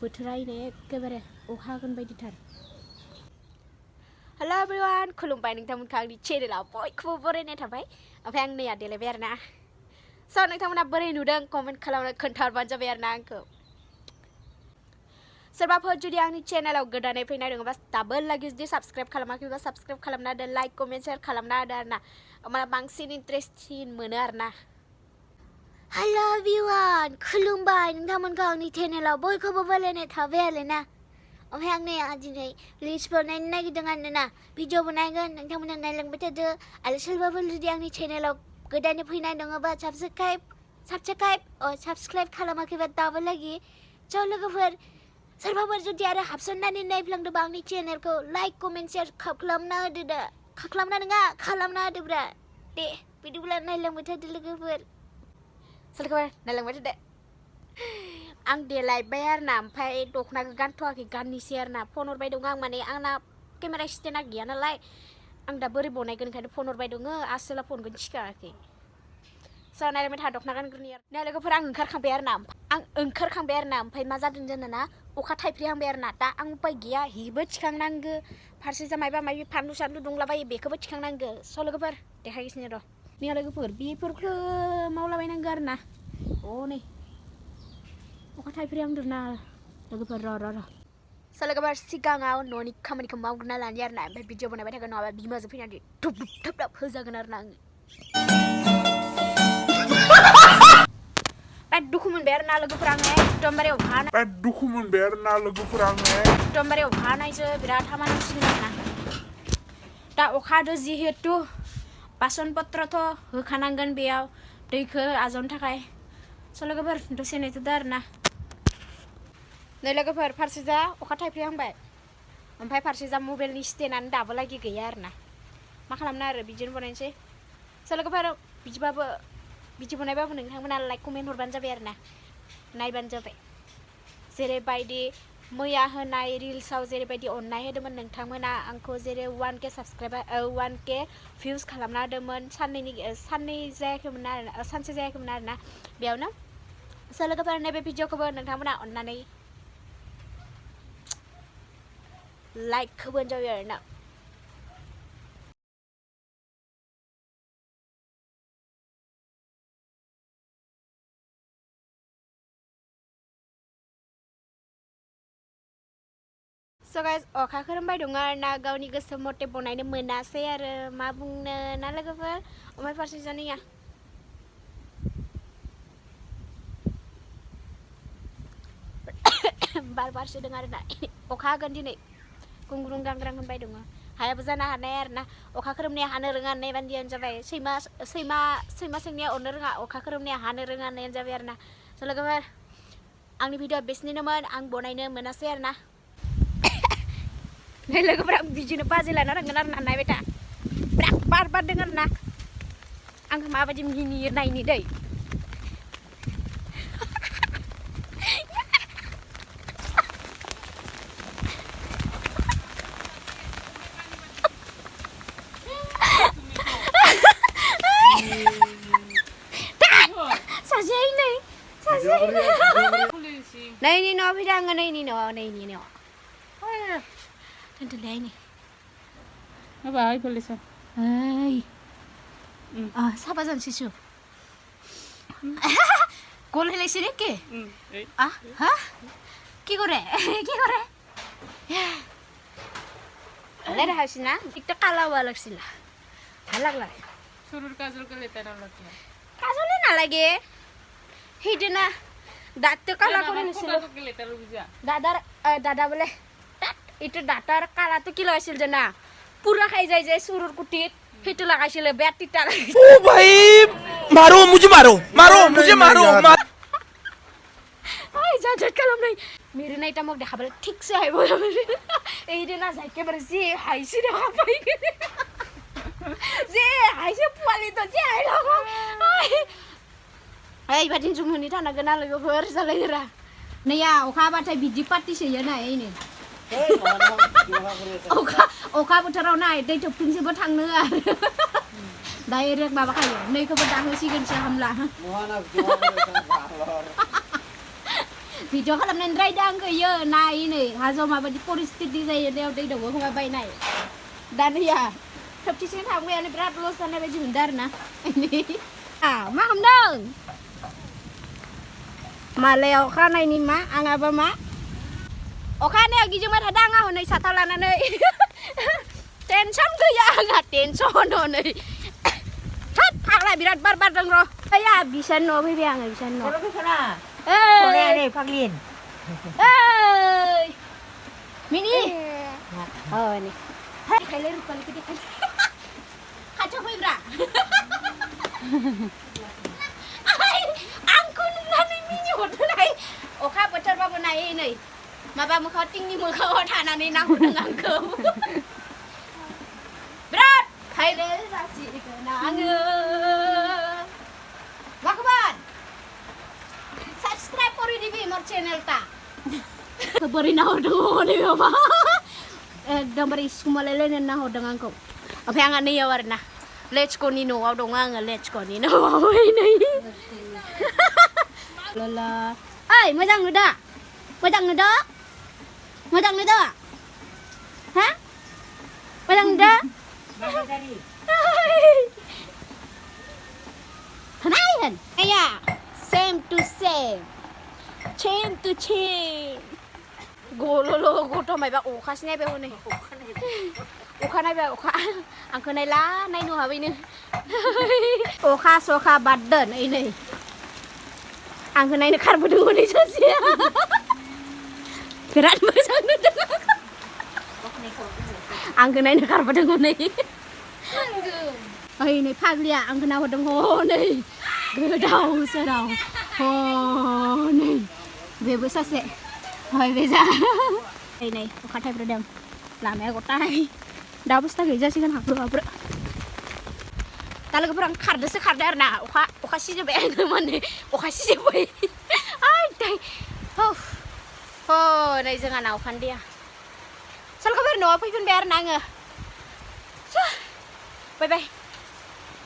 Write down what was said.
बोथोरा एखेबारे अखा हागोन बायदिथार हेल' एभ्रिवान खुलुमबाय नोंथांमोनखौ आंनि चेनेलाव बयखौबो बरायनाय थाबाय ओमफ्राय आं नैया देलायबाय आरोना स' नोंथांमोना बोरै नुदों कमेन्ट खालामना खोन्थाहरबानो जाबाय आरोना आंखौ सोरबाफोर जुदि आंनि चेनेलाव गोदानै फैनाय दङबा दाबो लागि जुदि साबस्क्राइब खालामाखैबा साबस्क्राइब खालामना होदो लाइक कमेन्ट शेयार खालामना होदो आरोना होमब्ला बांसिन इन्टारेस्टिं मोनो आरोना हेल' एभ्रिवान खुलुमबाय नोंथांमोनखौ आंनि चेनेलाव बयखौबो बरायनाय थाबाय आरोना ओमफ्राय आं नै दिनै रिल्सफोर नायनो नागिरदों आरोना भिडिअबो नायगोन नोंथांमोना नायलांबाय थादो आरो सोरबाफोर जुदि आंनि चेनेलाव गोदानै फैनाय दङबा साबस्क्राइब खालामाखैबा दाबो लागि स' लोगोफोर सोरबाफोर जुदि आरो हाबसननानै नायफ्लांदोंबा आंनि चेनेलखौ लाइक कमेन्ट शेयार खालामना होदो दा खालामना होदोब्रा दे बिदिब्ला नायलांबाय थादो लोगोफोर नायलांबाय थादो आं देलायबाय आरोना ओमफ्राय दख'नाखौ गानथ'वाखै गाननोसै आरोना फन हरबाय दङ आं माने आंना केमेरा स्टेन्डआ गैया नालाय आं दा बोरै बनायगोन ओंखायनो फन हरबाय दङ आसोला फनखौनो थिखाङाखै स' नायलांबाय था दख'ना गानग्रोनि आरो लोगोफोर आं ओंखारखांबाय आरोना ओमफ्राय मा जादों जोंना अखा थाइफ्रिहांबाय आरोना दा आं उपाय गैया हिबो थिखांनांगौ फारसे जा माबा माबि फानलु सानलु दंलाबायो बेखौबो थिखांनांगौ स' लोगोफोर देखायगासिनो र' नै लोगोफोर बेफोरखौ मावलाबायनांगौ आरोना नै अखा थाइफ्रिहांदोंना लोगोफोर र' स' लोगोफोर सिगाङाव न'नि खामानिखौ मावग्रोना लानि आरोना ओमफ्राय भिडिअ बनायबाय थागोन नङाबा बिमाजों फैनानै धुब होजागोन आरोना आङो दुखु मोनबाय आरोना लोगोफोर आङो एकदमबारे अखा हानायसो बिराद हामानांसिगोन आरोना दा अखा हादों जिहेतु बासन पत्रथ' होखानांगोन बेयाव दैखौ आजावनो थाखाय स' लोगोफोर दसे नेथ'दो आरोना नै लोगोफोर फारसे जा अखा थाइफ्रिहांबाय ओमफ्राय फारसे जा मबाइलनि स्टेन्डआनो दाबो लागि गैया आरोना मा खालामनो आरो बिदिनो बनायनोसै स' लोगोफोर बिदि बनायबाबो नोंथांमोना लाइक कमेन्ट हरबानो जाबाय आरोना नायबानो जाबाय जेरैबायदि मैया होनाय रिल्सआव जेरैबायदि अननाय होदोंमोन नोंथांमोना आंखौ जेरै 1K साबस्क्राइबार 1K भिउस खालामना होदोंमोन सानसे जायाखैमोन आरोना बेयावनो स' लोगोफोर नैबे भिडिअखौबो नोंथांमोना अननानै लाइक होबानो जाबाय आरोना स' गाइस अखा खोरोमबाय दङ आरोना गावनि गोसो मथे बनायनो मोनासै आरो मा बुंनो ना लोगोफोर ओमफ्राय फारसे जानिया बार बारसोदों आरोना अखा हागोन दिनै गुंग्रुं गांग्रां होनबाय दङ हायाबो जानो हानाय आरोना अखा खोरोमनाया हानो रोङा होननाय बायदियानो जाबाय सैमा सोंनाया अरनो रोङा अखा खोरोमनाया हानो रोङा होननायानो जाबाय आरोना स' लोगोफोर आंनि भिडिअआ बेसिनिनोमोन आं बनायनो मोनासै आरोना नै लोगोफोरा बिदिनो बाजै लाना थांगोन आरोना नायबाय था बिराद बार बारदों आरोना आंखौ माबायदि मिनियो नायनि दै Này nó phải đang ở đây này nọ. Trên đây này. Nó bảo cái sao? Ơi. Sao bao giờ xí xíu? Cô lấy xí đấy kì? Hả? Kí cô rẻ? Lấy ra xí na? Kita kalau balik sih lah. Halak lah. Suruh kazul ke letar lagi. Kazulnya na lagi. Hidena. Data kala ko rin sila. Dada boleh. Itu data kala tu kilo hasil jana. Pura khai jai surur kutit. Itu lah hasil bet tidak. Oh भाई मारो मुझे मारो Ay jangan kalau naik. Miri naik tamu dah habis ठीक से है वो. Hidena saya ke bersi hai sih dah apa ini. Hai sih puali tu hai logo. Batin jumuni tanah kenal lagi hur salahira. Nih ya, oka batai biji pati sih ya na ini. Oka putarau na, dai toping sih batang nua. Direct bawa kayu. Nih kau batang sih kan saham lah. Video खालामनानै रायदों आंखो इयो नाय नै हाजोआव माबायदि परिस्थिति जायो दै दौवो खोमा बायनाय दा नैया थोबथिसेनो थांबायानो बिराद लस जानाय बायदि मोनदों आरोना मा खालामदों मालाय अखा हानायनि मा आंहाबो मा अखा हानायाव गिदिंबाय थादों आंहा हनै साथा लानानै टेनसन गैया आंहा टेनसन हनै थोद फाग्ला बिराद बार बारदों र' ओइया बिसान न'आव फैबाय आङो बिसान न'आव Korea Paglin. Hey, Mini. Oh ni. Hai, kailan rupal kita kan? Kacau pula. Ay, angku nani mini hotel nai. Oka bocor bawa nai ni. Maba muka tinggi muka orang nani nak hutang angku. Berat. Kailan rasi kena angku. Makaban. Subscribe kori di ମୋର channel ta. Beri na hodong ni bapa. Dang beri semua lele na hodong angko. Apa yang ani ya warna? Let's go ni no hodong ang let's go ni no. Ini. Lala. Ay, majang nuda. Majang nuda. Majang nuda. Hah? Majang nuda. Hanai kan? Ayah. Same to same, chain to chain. Gololo goto mai ba oka sini be hone. Oka nai be oka. Angko nai la nai nu hawi ni. Oka soka badan ini. Angko nai nekar bedung ni sasia. Berat macam ni dah. Angko nai nekar bedung ni. Ay ni paglia angko nai bedung ni. Gedau serau. Oh ni. Bebas sase. Hoi beza. Ini oka thai berdam. Lama aku thai. Dah bos tak kerja sih kan hapro. Kalau kau perang kar desa kar dar na. Oka sih je benar mana. Oka sih je boy. Ay thai. Oh, ni jangan au kan dia. Sal kau bernua pun biar nanga. Bye bye.